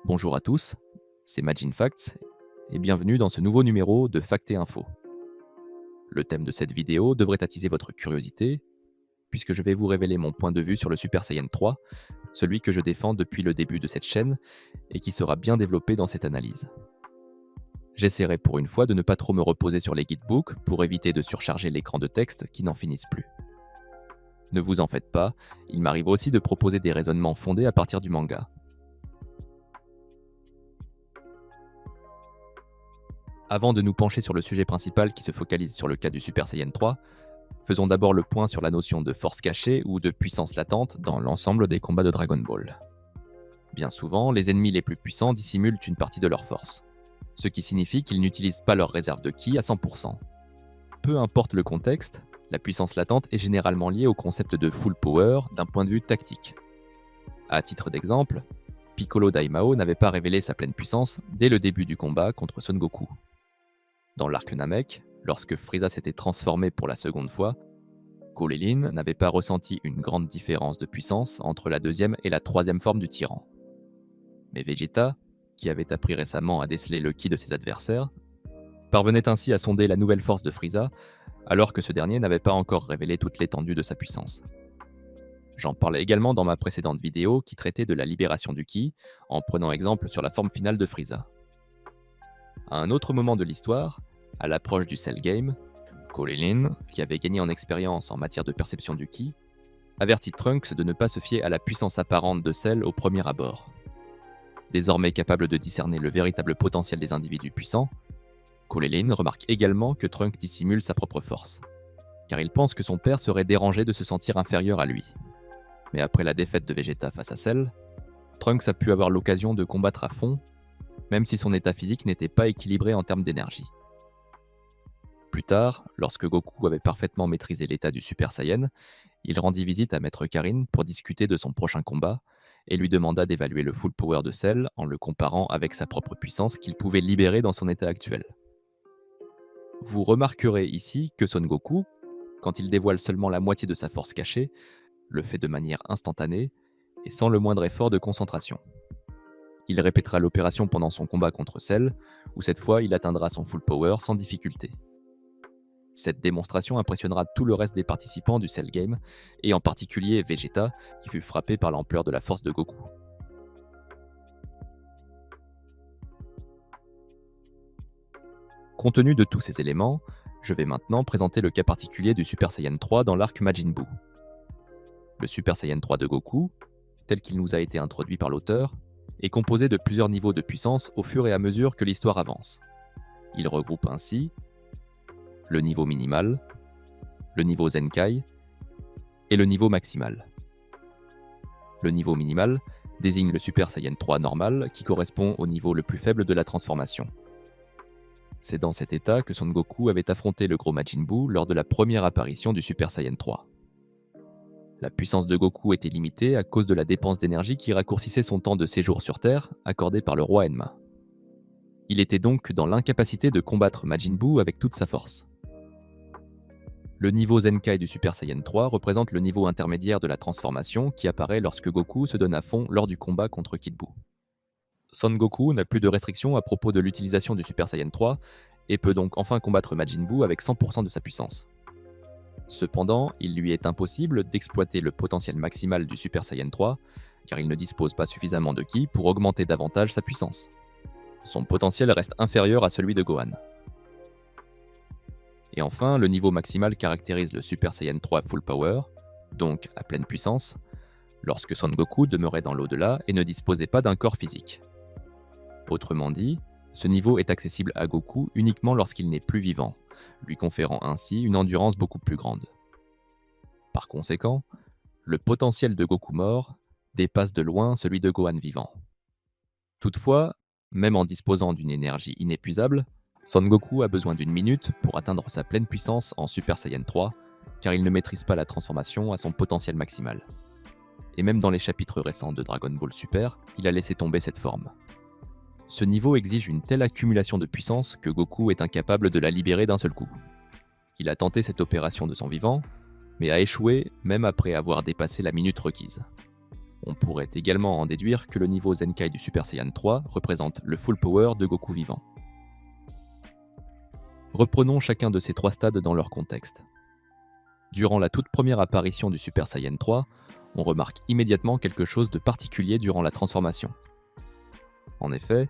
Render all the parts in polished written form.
Bonjour à tous, c'est Majin Facts et bienvenue dans ce nouveau numéro de Fact et Info. Le thème de cette vidéo devrait attiser votre curiosité puisque je vais vous révéler mon point de vue sur le Super Saiyan 3, celui que je défends depuis le début de cette chaîne et qui sera bien développé dans cette analyse. J'essaierai pour une fois de ne pas trop me reposer sur les guidebooks pour éviter de surcharger l'écran de texte qui n'en finissent plus. Ne vous en faites pas, il m'arrive aussi de proposer des raisonnements fondés à partir du manga. Avant de nous pencher sur le sujet principal qui se focalise sur le cas du Super Saiyan 3, faisons d'abord le point sur la notion de force cachée ou de puissance latente dans l'ensemble des combats de Dragon Ball. Bien souvent, les ennemis les plus puissants dissimulent une partie de leur force, ce qui signifie qu'ils n'utilisent pas leur réserve de ki à 100%. Peu importe le contexte, la puissance latente est généralement liée au concept de full power d'un point de vue tactique. À titre d'exemple, Piccolo Daimao n'avait pas révélé sa pleine puissance dès le début du combat contre Son Goku. Dans l'arc Namek, lorsque Frieza s'était transformé pour la seconde fois, Krillin n'avait pas ressenti une grande différence de puissance entre la deuxième et la troisième forme du tyran. Mais Vegeta, qui avait appris récemment à déceler le ki de ses adversaires, parvenait ainsi à sonder la nouvelle force de Frieza, alors que ce dernier n'avait pas encore révélé toute l'étendue de sa puissance. J'en parlais également dans ma précédente vidéo qui traitait de la libération du ki, en prenant exemple sur la forme finale de Frieza. À un autre moment de l'histoire, à l'approche du Cell Game, Krillin, qui avait gagné en expérience en matière de perception du ki, avertit Trunks de ne pas se fier à la puissance apparente de Cell au premier abord. Désormais capable de discerner le véritable potentiel des individus puissants, Krillin remarque également que Trunks dissimule sa propre force, car il pense que son père serait dérangé de se sentir inférieur à lui. Mais après la défaite de Vegeta face à Cell, Trunks a pu avoir l'occasion de combattre à fond, même si son état physique n'était pas équilibré en termes d'énergie. Plus tard, lorsque Goku avait parfaitement maîtrisé l'état du Super Saiyan, il rendit visite à Maître Karin pour discuter de son prochain combat et lui demanda d'évaluer le full power de Cell en le comparant avec sa propre puissance qu'il pouvait libérer dans son état actuel. Vous remarquerez ici que Son Goku, quand il dévoile seulement la moitié de sa force cachée, le fait de manière instantanée et sans le moindre effort de concentration. Il répétera l'opération pendant son combat contre Cell, où cette fois il atteindra son full power sans difficulté. Cette démonstration impressionnera tout le reste des participants du Cell Game, et en particulier Vegeta, qui fut frappé par l'ampleur de la force de Goku. Compte tenu de tous ces éléments, je vais maintenant présenter le cas particulier du Super Saiyan 3 dans l'arc Majin Buu. Le Super Saiyan 3 de Goku, tel qu'il nous a été introduit par l'auteur, est composé de plusieurs niveaux de puissance au fur et à mesure que l'histoire avance. Il regroupe ainsi le niveau minimal, le niveau Zenkai et le niveau maximal. Le niveau minimal désigne le Super Saiyan 3 normal qui correspond au niveau le plus faible de la transformation. C'est dans cet état que Son Goku avait affronté le gros Majin Buu lors de la première apparition du Super Saiyan 3. La puissance de Goku était limitée à cause de la dépense d'énergie qui raccourcissait son temps de séjour sur Terre, accordé par le roi Enma. Il était donc dans l'incapacité de combattre Majin Buu avec toute sa force. Le niveau Zenkai du Super Saiyan 3 représente le niveau intermédiaire de la transformation qui apparaît lorsque Goku se donne à fond lors du combat contre Kid Buu. Son Goku n'a plus de restrictions à propos de l'utilisation du Super Saiyan 3 et peut donc enfin combattre Majin Buu avec 100% de sa puissance. Cependant, il lui est impossible d'exploiter le potentiel maximal du Super Saiyan 3, car il ne dispose pas suffisamment de ki pour augmenter davantage sa puissance. Son potentiel reste inférieur à celui de Gohan. Et enfin, le niveau maximal caractérise le Super Saiyan 3 Full Power, donc à pleine puissance, lorsque Son Goku demeurait dans l'au-delà et ne disposait pas d'un corps physique. Autrement dit, ce niveau est accessible à Goku uniquement lorsqu'il n'est plus vivant, lui conférant ainsi une endurance beaucoup plus grande. Par conséquent, le potentiel de Goku mort dépasse de loin celui de Gohan vivant. Toutefois, même en disposant d'une énergie inépuisable, Son Goku a besoin d'une minute pour atteindre sa pleine puissance en Super Saiyan 3, car il ne maîtrise pas la transformation à son potentiel maximal. Et même dans les chapitres récents de Dragon Ball Super, il a laissé tomber cette forme. Ce niveau exige une telle accumulation de puissance que Goku est incapable de la libérer d'un seul coup. Il a tenté cette opération de son vivant, mais a échoué même après avoir dépassé la minute requise. On pourrait également en déduire que le niveau Zenkai du Super Saiyan 3 représente le full power de Goku vivant. Reprenons chacun de ces 3 stades dans leur contexte. Durant la toute première apparition du Super Saiyan 3, on remarque immédiatement quelque chose de particulier durant la transformation. En effet,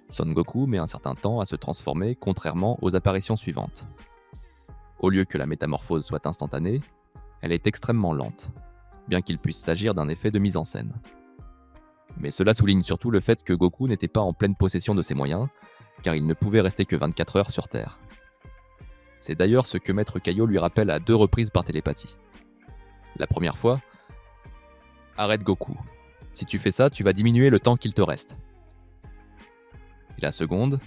Son Goku met un certain temps à se transformer, contrairement aux apparitions suivantes. Au lieu que la métamorphose soit instantanée, elle est extrêmement lente, bien qu'il puisse s'agir d'un effet de mise en scène. Mais cela souligne surtout le fait que Goku n'était pas en pleine possession de ses moyens, car il ne pouvait rester que 24 heures sur Terre. C'est d'ailleurs ce que Maître Kaio lui rappelle à 2 reprises par télépathie. La première fois, « Arrête Goku. Si tu fais ça, tu vas diminuer le temps qu'il te reste. » Et la seconde,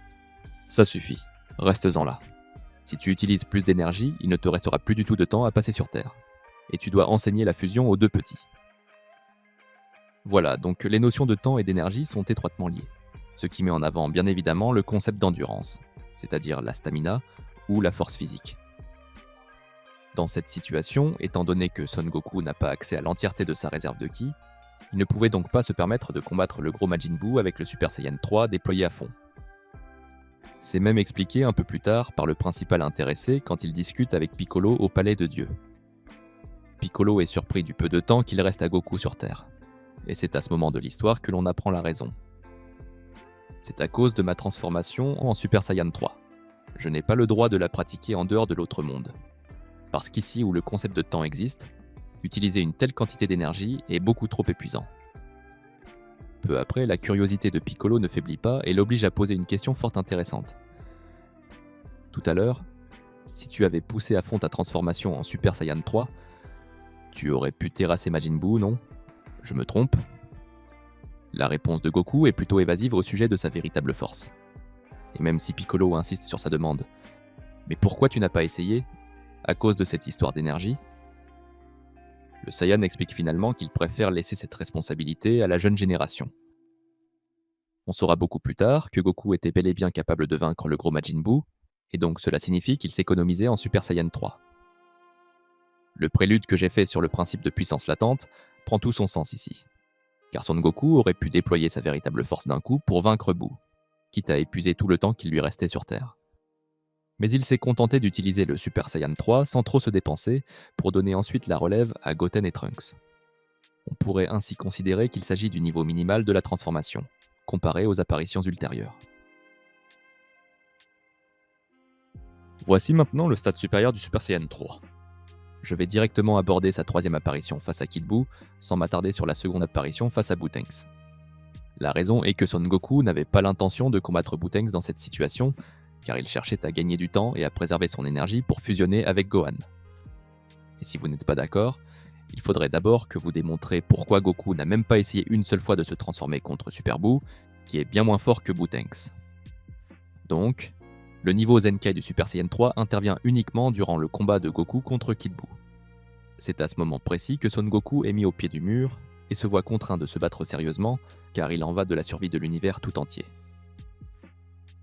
« Ça suffit, restes-en là. Si tu utilises plus d'énergie, il ne te restera plus du tout de temps à passer sur Terre. Et tu dois enseigner la fusion aux 2 petits. » Voilà, donc les notions de temps et d'énergie sont étroitement liées, ce qui met en avant bien évidemment le concept d'endurance, c'est-à-dire la stamina ou la force physique. Dans cette situation, étant donné que Son Goku n'a pas accès à l'entièreté de sa réserve de ki, il ne pouvait donc pas se permettre de combattre le gros Majin Buu avec le Super Saiyan 3 déployé à fond. C'est même expliqué un peu plus tard par le principal intéressé quand il discute avec Piccolo au Palais de Dieu. Piccolo est surpris du peu de temps qu'il reste à Goku sur Terre. Et c'est à ce moment de l'histoire que l'on apprend la raison. C'est à cause de ma transformation en Super Saiyan 3. Je n'ai pas le droit de la pratiquer en dehors de l'autre monde. Parce qu'ici où le concept de temps existe, utiliser une telle quantité d'énergie est beaucoup trop épuisant. Peu après, la curiosité de Piccolo ne faiblit pas et l'oblige à poser une question fort intéressante. Tout à l'heure, si tu avais poussé à fond ta transformation en Super Saiyan 3, tu aurais pu terrasser Majin Buu, non ? Je me trompe ? La réponse de Goku est plutôt évasive au sujet de sa véritable force. Et même si Piccolo insiste sur sa demande, « Mais pourquoi tu n'as pas essayé ? À cause de cette histoire d'énergie ?» Le Saiyan explique finalement qu'il préfère laisser cette responsabilité à la jeune génération. On saura beaucoup plus tard que Goku était bel et bien capable de vaincre le gros Majin Buu, et donc cela signifie qu'il s'économisait en Super Saiyan 3. Le prélude que j'ai fait sur le principe de puissance latente prend tout son sens ici. Car Son Goku aurait pu déployer sa véritable force d'un coup pour vaincre Buu, quitte à épuiser tout le temps qu'il lui restait sur Terre. Mais il s'est contenté d'utiliser le Super Saiyan 3 sans trop se dépenser pour donner ensuite la relève à Goten et Trunks. On pourrait ainsi considérer qu'il s'agit du niveau minimal de la transformation, comparé aux apparitions ultérieures. Voici maintenant le stade supérieur du Super Saiyan 3. Je vais directement aborder sa 3e apparition face à Kid Buu, sans m'attarder sur la seconde apparition face à Bootenks. La raison est que Son Goku n'avait pas l'intention de combattre Bootenks dans cette situation, car il cherchait à gagner du temps et à préserver son énergie pour fusionner avec Gohan. Et si vous n'êtes pas d'accord, il faudrait d'abord que vous démontrez pourquoi Goku n'a même pas essayé une seule fois de se transformer contre Super Buu, qui est bien moins fort que Bootenks. Donc, le niveau Zenkai du Super Saiyan 3 intervient uniquement durant le combat de Goku contre Kid Buu. C'est à ce moment précis que Son Goku est mis au pied du mur et se voit contraint de se battre sérieusement, car il en va de la survie de l'univers tout entier.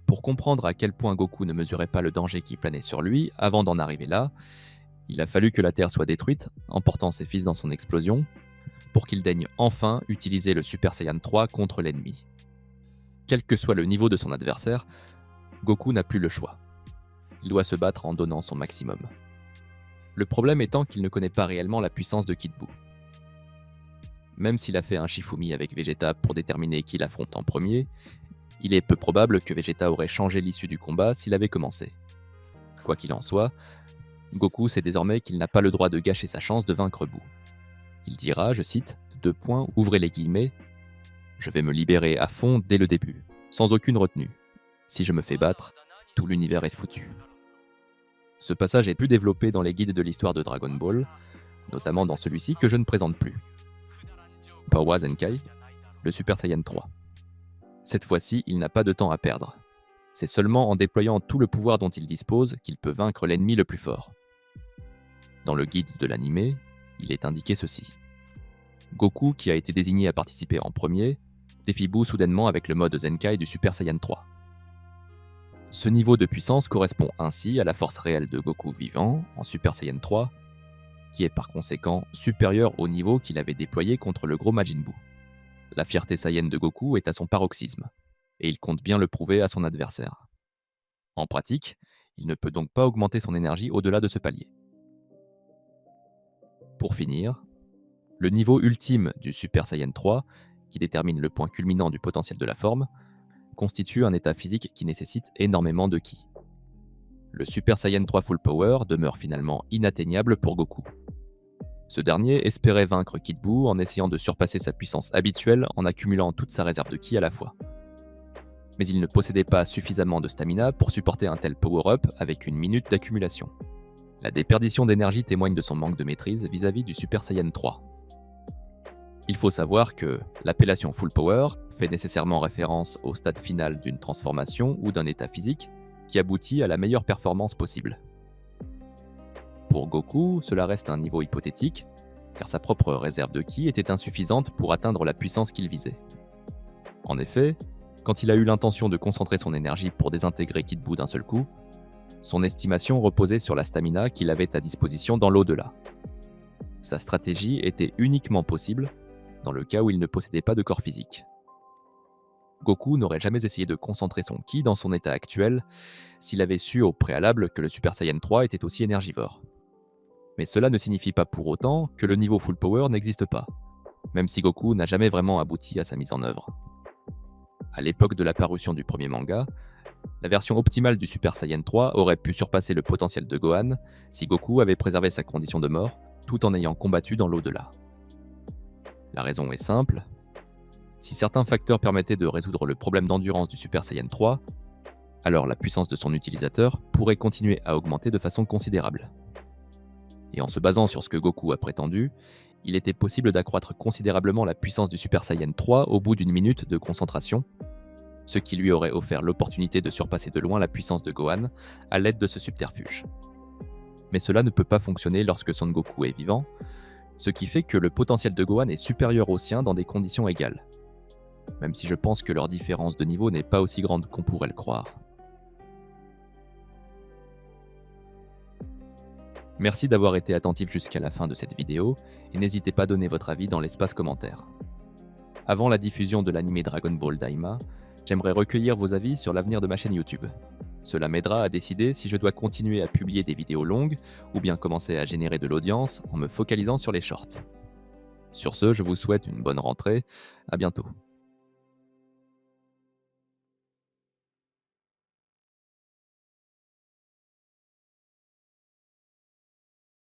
Pour comprendre à quel point Goku ne mesurait pas le danger qui planait sur lui avant d'en arriver là, il a fallu que la Terre soit détruite, emportant ses fils dans son explosion, pour qu'il daigne enfin utiliser le Super Saiyan 3 contre l'ennemi. Quel que soit le niveau de son adversaire, Goku n'a plus le choix. Il doit se battre en donnant son maximum. Le problème étant qu'il ne connaît pas réellement la puissance de Kid Buu. Même s'il a fait un Shifumi avec Vegeta pour déterminer qui l'affronte en premier, il est peu probable que Vegeta aurait changé l'issue du combat s'il avait commencé. Quoi qu'il en soit, Goku sait désormais qu'il n'a pas le droit de gâcher sa chance de vaincre Buu. Il dira, je cite, ouvrez les guillemets, « Je vais me libérer à fond dès le début, sans aucune retenue. Si je me fais battre, tout l'univers est foutu. » Ce passage est plus développé dans les guides de l'histoire de Dragon Ball, notamment dans celui-ci que je ne présente plus. Powa Zenkai, le Super Saiyan 3. Cette fois-ci, il n'a pas de temps à perdre. C'est seulement en déployant tout le pouvoir dont il dispose qu'il peut vaincre l'ennemi le plus fort. Dans le guide de l'anime, il est indiqué ceci. Goku, qui a été désigné à participer en premier, défie Buu soudainement avec le mode Zenkai du Super Saiyan 3. Ce niveau de puissance correspond ainsi à la force réelle de Goku vivant, en Super Saiyan 3, qui est par conséquent supérieur au niveau qu'il avait déployé contre le gros Majin Buu. La fierté Saiyan de Goku est à son paroxysme, et il compte bien le prouver à son adversaire. En pratique, il ne peut donc pas augmenter son énergie au-delà de ce palier. Pour finir, le niveau ultime du Super Saiyan 3, qui détermine le point culminant du potentiel de la forme, constitue un état physique qui nécessite énormément de ki. Le Super Saiyan 3 Full Power demeure finalement inatteignable pour Goku. Ce dernier espérait vaincre Kid Buu en essayant de surpasser sa puissance habituelle en accumulant toute sa réserve de ki à la fois. Mais il ne possédait pas suffisamment de stamina pour supporter un tel power-up avec une minute d'accumulation. La déperdition d'énergie témoigne de son manque de maîtrise vis-à-vis du Super Saiyan 3. Il faut savoir que l'appellation Full Power fait nécessairement référence au stade final d'une transformation ou d'un état physique qui aboutit à la meilleure performance possible. Pour Goku, cela reste un niveau hypothétique, car sa propre réserve de ki était insuffisante pour atteindre la puissance qu'il visait. En effet, quand il a eu l'intention de concentrer son énergie pour désintégrer Kid Buu d'un seul coup, son estimation reposait sur la stamina qu'il avait à disposition dans l'au-delà. Sa stratégie était uniquement possible dans le cas où il ne possédait pas de corps physique. Goku n'aurait jamais essayé de concentrer son ki dans son état actuel s'il avait su au préalable que le Super Saiyan 3 était aussi énergivore. Mais cela ne signifie pas pour autant que le niveau Full Power n'existe pas, même si Goku n'a jamais vraiment abouti à sa mise en œuvre. À l'époque de la parution du premier manga, la version optimale du Super Saiyan 3 aurait pu surpasser le potentiel de Gohan si Goku avait préservé sa condition de mort tout en ayant combattu dans l'au-delà. La raison est simple. Si certains facteurs permettaient de résoudre le problème d'endurance du Super Saiyan 3, alors la puissance de son utilisateur pourrait continuer à augmenter de façon considérable. Et en se basant sur ce que Goku a prétendu, il était possible d'accroître considérablement la puissance du Super Saiyan 3 au bout d'une minute de concentration, ce qui lui aurait offert l'opportunité de surpasser de loin la puissance de Gohan à l'aide de ce subterfuge. Mais cela ne peut pas fonctionner lorsque Son Goku est vivant, ce qui fait que le potentiel de Gohan est supérieur au sien dans des conditions égales, même si je pense que leur différence de niveau n'est pas aussi grande qu'on pourrait le croire. Merci d'avoir été attentif jusqu'à la fin de cette vidéo, et n'hésitez pas à donner votre avis dans l'espace commentaire. Avant la diffusion de l'anime Dragon Ball Daima, j'aimerais recueillir vos avis sur l'avenir de ma chaîne YouTube. Cela m'aidera à décider si je dois continuer à publier des vidéos longues, ou bien commencer à générer de l'audience en me focalisant sur les shorts. Sur ce, je vous souhaite une bonne rentrée, à bientôt.